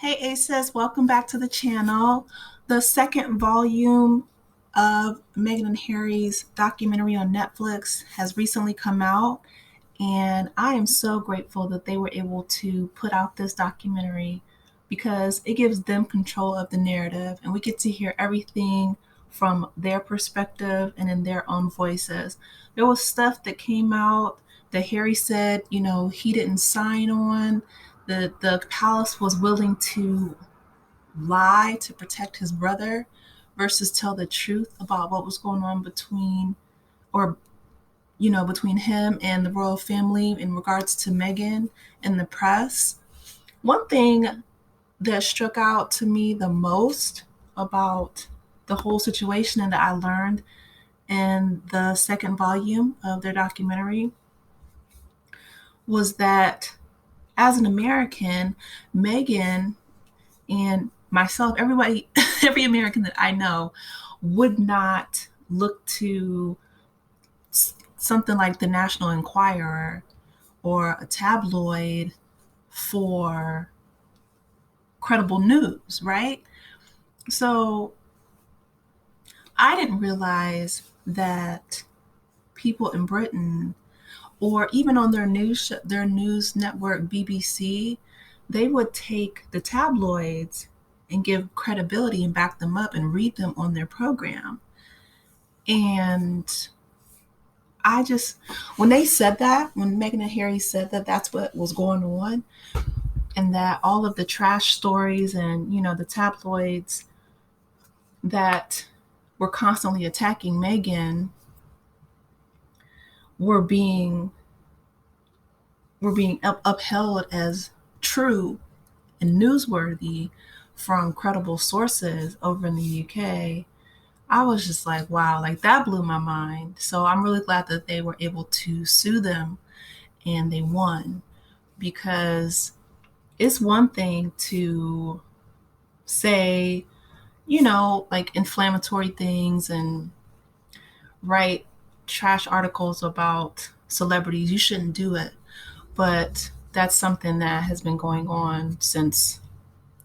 Hey Aces, welcome back to the channel. The second volume of Meghan and Harry's documentary on Netflix has recently come out, and I am so grateful that they were able to put out this documentary because it gives them control of the narrative, and we get to hear everything from their perspective and in their own voices. There was stuff that came out that Harry said, he didn't sign on. The palace was willing to lie to protect his brother versus tell the truth about what was going on or between him and the royal family in regards to Meghan and the press. One thing that struck out to me the most about the whole situation and that I learned in the second volume of their documentary was that as an American, Meghan and myself, everybody, every American that I know would not look to something like the National Enquirer or a tabloid for credible news, right? So I didn't realize that people in Britain or even on their news network BBC, they would take the tabloids and give credibility and back them up and read them on their program. And I just, when they said that, when Meghan and Harry said that that's what was going on, and that all of the trash stories and, the tabloids that were constantly attacking Meghan were being upheld as true and newsworthy from credible sources over in the UK, I was just like, wow, like that blew my mind. So I'm really glad that they were able to sue them and they won, because it's one thing to say, like inflammatory things and write trash articles about celebrities. You shouldn't do it. But that's something that has been going on since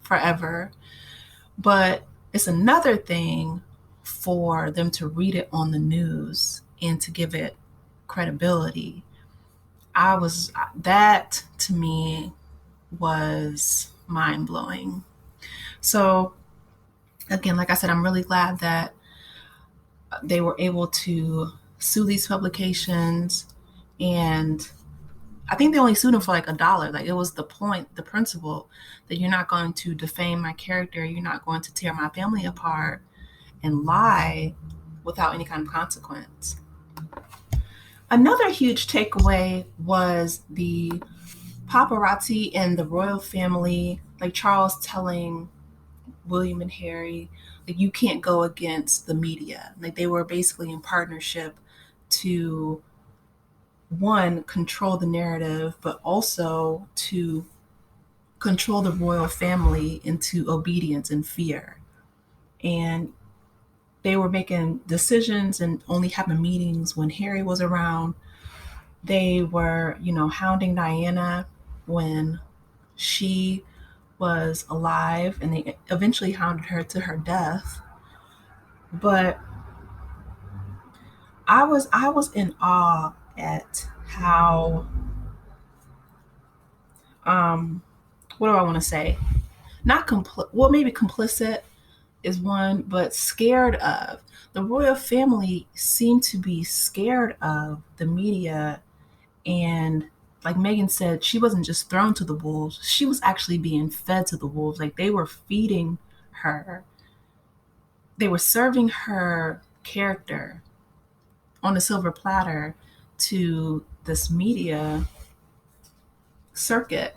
forever. But it's another thing for them to read it on the news and to give it credibility. That to me was mind blowing. So, again, like I said, I'm really glad that they were able to sue these publications, and I think they only sued him for like $1. Like, it was the principle that you're not going to defame my character, you're not going to tear my family apart and lie without any kind of consequence. Another huge takeaway was the paparazzi and the royal family, like Charles telling William and Harry, like, you can't go against the media. Like, they were basically in partnership to, one, control the narrative, but also to control the royal family into obedience and fear. And they were making decisions and only having meetings when Harry was around. They were, hounding Diana when she was alive, and they eventually hounded her to her death. But I was in awe at how what do I want to say? Not well, maybe complicit is one, but scared of. The royal family seemed to be scared of the media, and like Meghan said, she wasn't just thrown to the wolves, she was actually being fed to the wolves. Like, they were feeding her. They were serving her character on a silver platter to this media circuit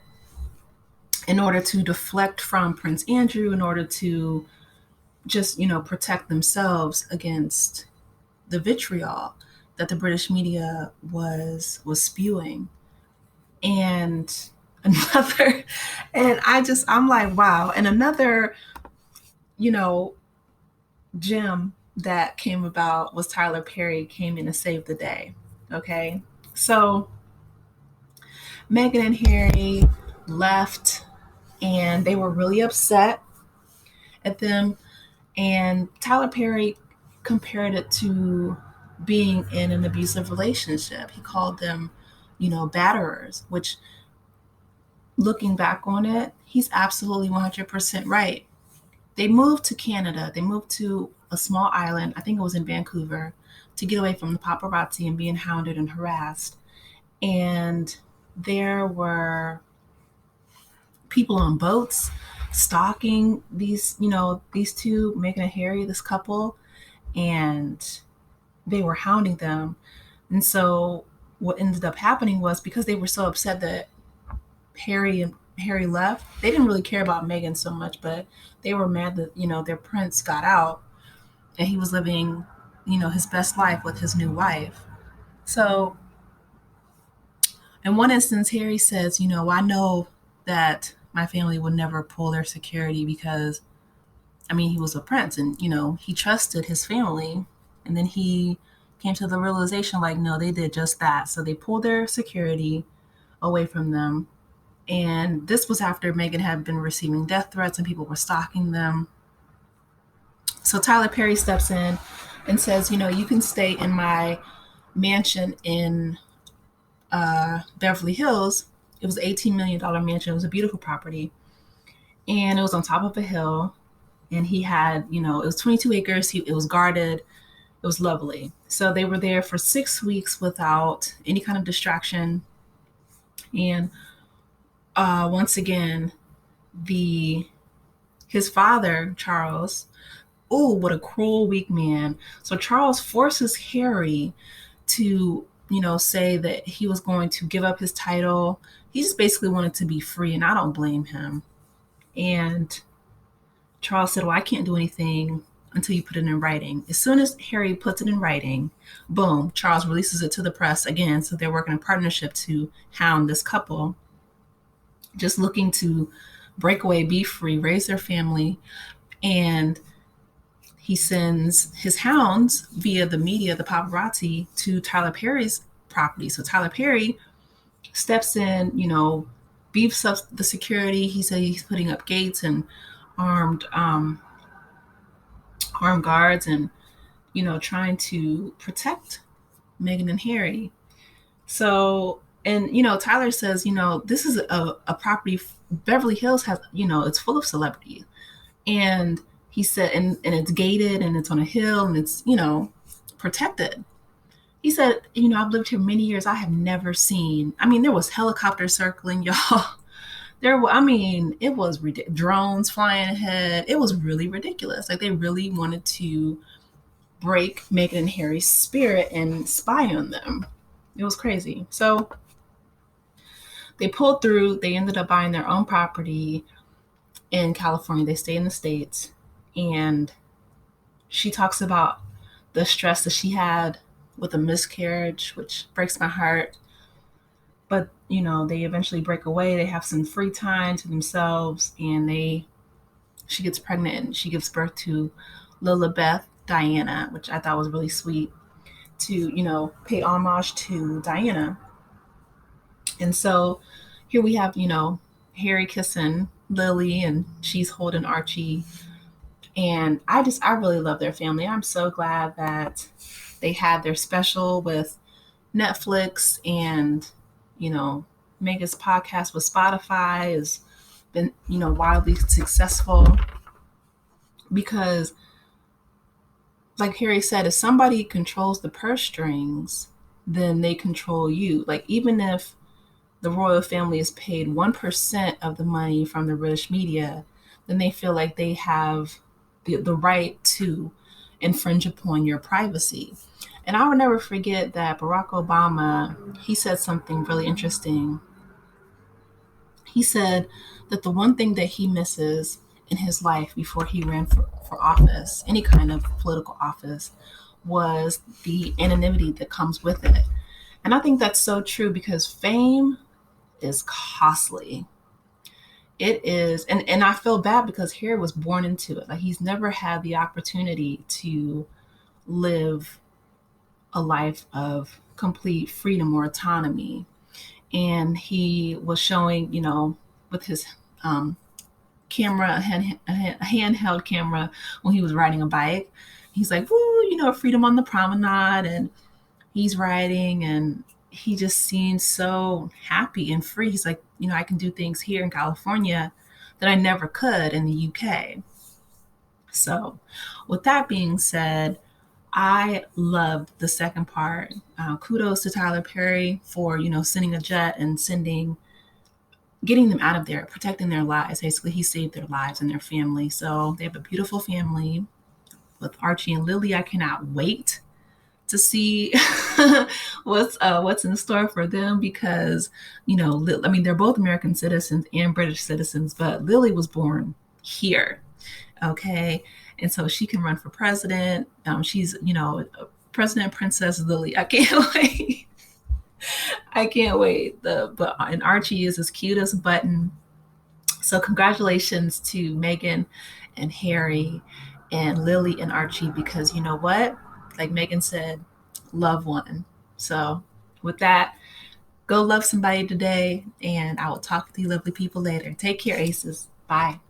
in order to deflect from Prince Andrew, in order to just, protect themselves against the vitriol that the British media was spewing. And another, and I'm like, wow. And another, you know, gem that came about was Tyler Perry came in to save the day. Okay. So Meghan and Harry left and they were really upset at them. And Tyler Perry compared it to being in an abusive relationship. He called them, batterers, which, looking back on it, he's absolutely 100% right. They moved to Canada. They moved to a small island, I think it was in Vancouver, to get away from the paparazzi and being hounded and harassed. And there were people on boats stalking these two, Meghan and Harry, this couple, and they were hounding them. And so what ended up happening was, because they were so upset that Harry left, they didn't really care about Meghan so much, but they were mad that, their prince got out and he was living, his best life with his new wife. So in one instance, Harry says, I know that my family would never pull their security because, I mean, he was a prince and, he trusted his family. And then he came to the realization, like, no, they did just that. So they pulled their security away from them. And this was after Meghan had been receiving death threats and people were stalking them. So Tyler Perry steps in and says, you can stay in my mansion in Beverly Hills. It was an $18 million mansion. It was a beautiful property. And it was on top of a hill. And he had, it was 22 acres. It was guarded. It was lovely. So they were there for 6 weeks without any kind of distraction. And once again, his father, Charles, oh, what a cruel, weak man. So Charles forces Harry to, say that he was going to give up his title. He just basically wanted to be free, and I don't blame him. And Charles said, well, I can't do anything until you put it in writing. As soon as Harry puts it in writing, boom, Charles releases it to the press again. So they're working in partnership to hound this couple, just looking to break away, be free, raise their family. And he sends his hounds via the media, the paparazzi, to Tyler Perry's property. So Tyler Perry steps in, beefs up the security. He said he's putting up gates and armed guards and, trying to protect Meghan and Harry. So, and, Tyler says, this is a property, Beverly Hills has, it's full of celebrities. And he said, and it's gated and it's on a hill and it's, protected. He said, I've lived here many years. I have never seen, there was helicopters circling, y'all. It was drones flying ahead. It was really ridiculous. Like, they really wanted to break Meghan and Harry's spirit and spy on them. It was crazy. So they pulled through. They ended up buying their own property in California. They stay in the States. And she talks about the stress that she had with a miscarriage, which breaks my heart. But, they eventually break away. They have some free time to themselves, and she gets pregnant and she gives birth to Lilibeth Diana, which I thought was really sweet, to, pay homage to Diana. And so here we have, Harry kissing Lily and she's holding Archie. And I really love their family. I'm so glad that they had their special with Netflix, and, Megan's podcast with Spotify has been, wildly successful, because, like Harry said, if somebody controls the purse strings, then they control you. Like, even if the royal family is paid 1% of the money from the British media, then they feel like they have the right to infringe upon your privacy. And I will never forget that Barack Obama, he said something really interesting. He said that the one thing that he misses in his life before he ran for office, any kind of political office, was the anonymity that comes with it. And I think that's so true, because fame is costly. It is, and I feel bad because Harry was born into it. Like, he's never had the opportunity to live a life of complete freedom or autonomy. And he was showing, with his camera, a handheld camera when he was riding a bike. He's like, woo, freedom on the promenade. And he's riding and he just seems so happy and free. He's like, I can do things here in California that I never could in the UK. So, with that being said, I loved the second part. Kudos to Tyler Perry for sending a jet and getting them out of there, protecting their lives. Basically, he saved their lives and their family. So they have a beautiful family with Archie and Lily. I cannot wait to see what's in store for them because they're both American citizens and British citizens, but Lily was born here, okay, and so she can run for president. She's President Princess Lily. I can't wait. I can't wait. And Archie is as cute as a button. So congratulations to Meghan and Harry and Lily and Archie because you know what? Like Meghan said, love one. So with that, go love somebody today and I will talk with you lovely people later. Take care, Aces. Bye.